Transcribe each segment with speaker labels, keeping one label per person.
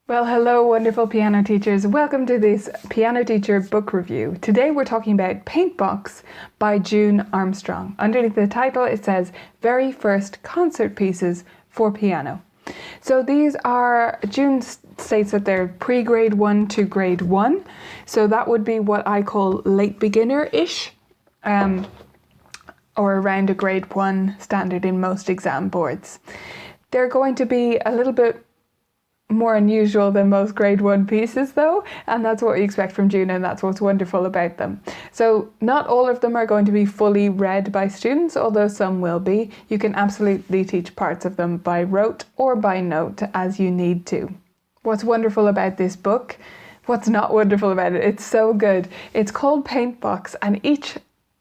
Speaker 1: Well, hello, wonderful piano teachers. Welcome to this piano teacher book review. Today we're talking about Paintbox by June Armstrong. Underneath the title it says Very First Concert Pieces for Piano. So these are, June states that they're pre-grade 1 to grade 1. So that would be what I call late beginner-ish, or around a grade 1 standard in most exam boards. They're going to be a little bit more unusual than most grade 1 pieces though, and that's what we expect from June, and that's what's wonderful about them. So not all of them are going to be fully read by students, although some will be. You can absolutely teach parts of them by rote or by note as you need to. What's wonderful about this book? What's not wonderful about it? It's so good. It's called Paintbox, and each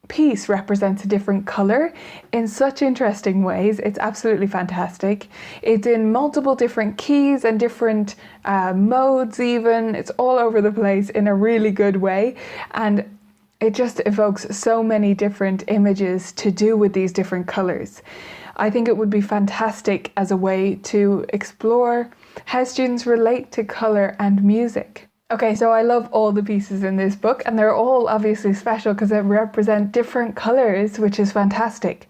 Speaker 1: piece represents a different color in such interesting ways. It's absolutely fantastic. It's in multiple different keys and different modes even. It's all over the place in a really good way, and it just evokes so many different images to do with these different colors. I think it would be fantastic as a way to explore how students relate to color and music. Okay, so I love all the pieces in this book, and they're all obviously special because they represent different colors, which is fantastic.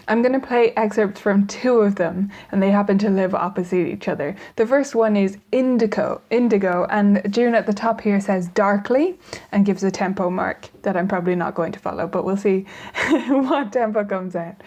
Speaker 1: I'm going to play excerpts from two of them, and they happen to live opposite each other. The first one is Indigo, and June at the top here says darkly and gives a tempo mark that I'm probably not going to follow, but we'll see what tempo comes out.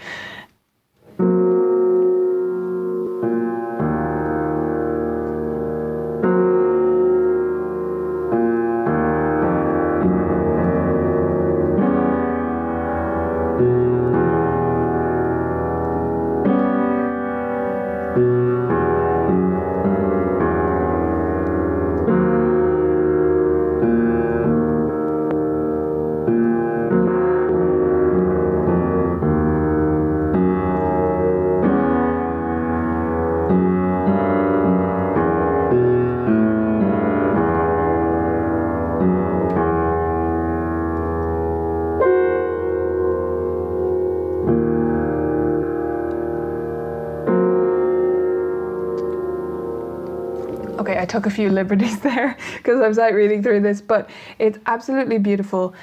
Speaker 1: Okay, I took a few liberties there because I was out reading through this, but it's absolutely beautiful.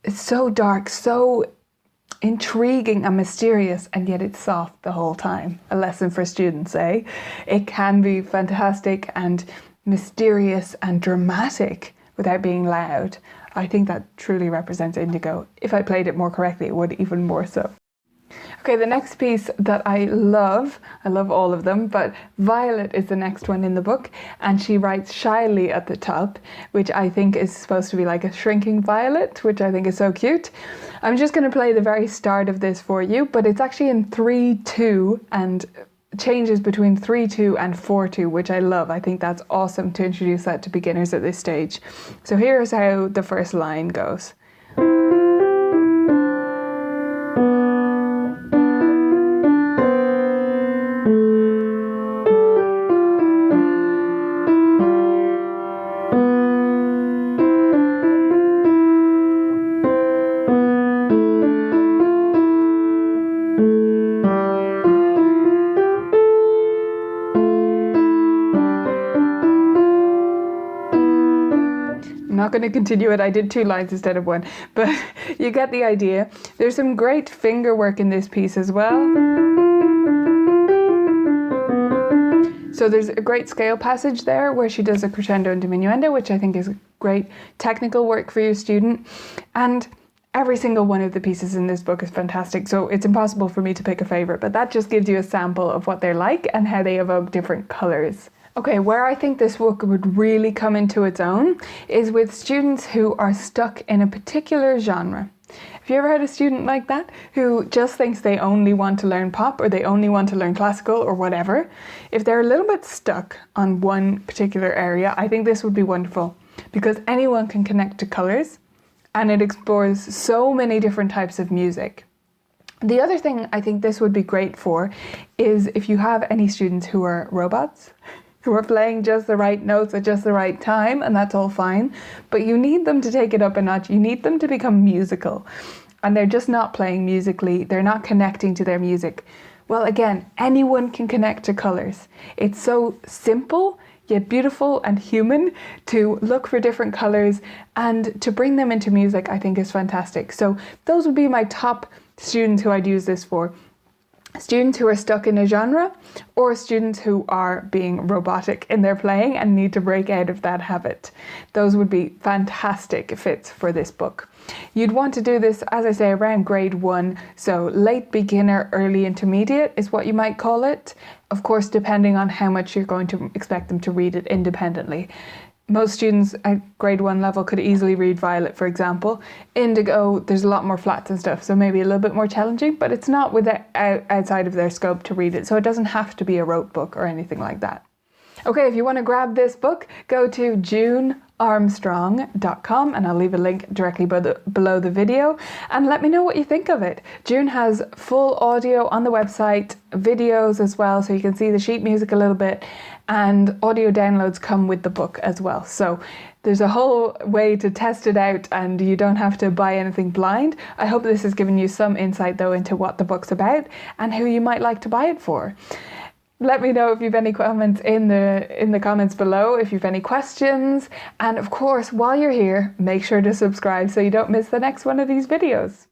Speaker 1: It's so dark, so intriguing and mysterious, and yet it's soft the whole time. A lesson for students, eh? It can be fantastic and mysterious and dramatic without being loud. I think that truly represents Indigo. If I played it more correctly, it would even more so. Okay, the next piece that I love all of them, but Violet is the next one in the book, and she writes shyly at the top, which I think is supposed to be like a shrinking violet, which I think is so cute. I'm just going to play the very start of this for you, but it's actually in 3/2 and changes between 3/2 and 4/2, which I love. I think that's awesome to introduce that to beginners at this stage. So here's how the first line goes. I'm not going to continue it. I did 2 lines instead of 1, but you get the idea. There's some great finger work in this piece as well. So there's a great scale passage there where she does a crescendo and diminuendo, which I think is great technical work for your student. And every single one of the pieces in this book is fantastic, so it's impossible for me to pick a favorite, but that just gives you a sample of what they're like and how they evoke different colors. Okay, where I think this book would really come into its own is with students who are stuck in a particular genre. Have you ever had a student like that who just thinks they only want to learn pop, or they only want to learn classical or whatever? If they're a little bit stuck on one particular area, I think this would be wonderful because anyone can connect to colors, and it explores so many different types of music. The other thing I think this would be great for is if you have any students who are robots, who are playing just the right notes at just the right time, and that's all fine, but you need them to take it up a notch. You need them to become musical, and they're just not playing musically. They're not connecting to their music. Well, again, anyone can connect to colors. It's so simple, yet beautiful and human, to look for different colours and to bring them into music, I think is fantastic. So those would be my top students who I'd use this for. Students who are stuck in a genre, or students who are being robotic in their playing and need to break out of that habit. Those would be fantastic fits for this book. You'd want to do this, as I say, around grade 1, so late beginner, early intermediate is what you might call it. Of course, depending on how much you're going to expect them to read it independently. Most students at grade 1 level could easily read Violet, for example. Indigo, there's a lot more flats and stuff, so maybe a little bit more challenging, but it's not outside of their scope to read it, so it doesn't have to be a rote book or anything like that. Okay, if you want to grab this book, go to junearmstrong.com and I'll leave a link directly below the video, and let me know what you think of it. June has full audio on the website, videos as well, so you can see the sheet music a little bit, and audio downloads come with the book as well. So there's a whole way to test it out and you don't have to buy anything blind. I hope this has given you some insight though into what the book's about and who you might like to buy it for. Let me know if you've any comments in the comments below, if you've any questions. And of course, while you're here, make sure to subscribe so you don't miss the next one of these videos.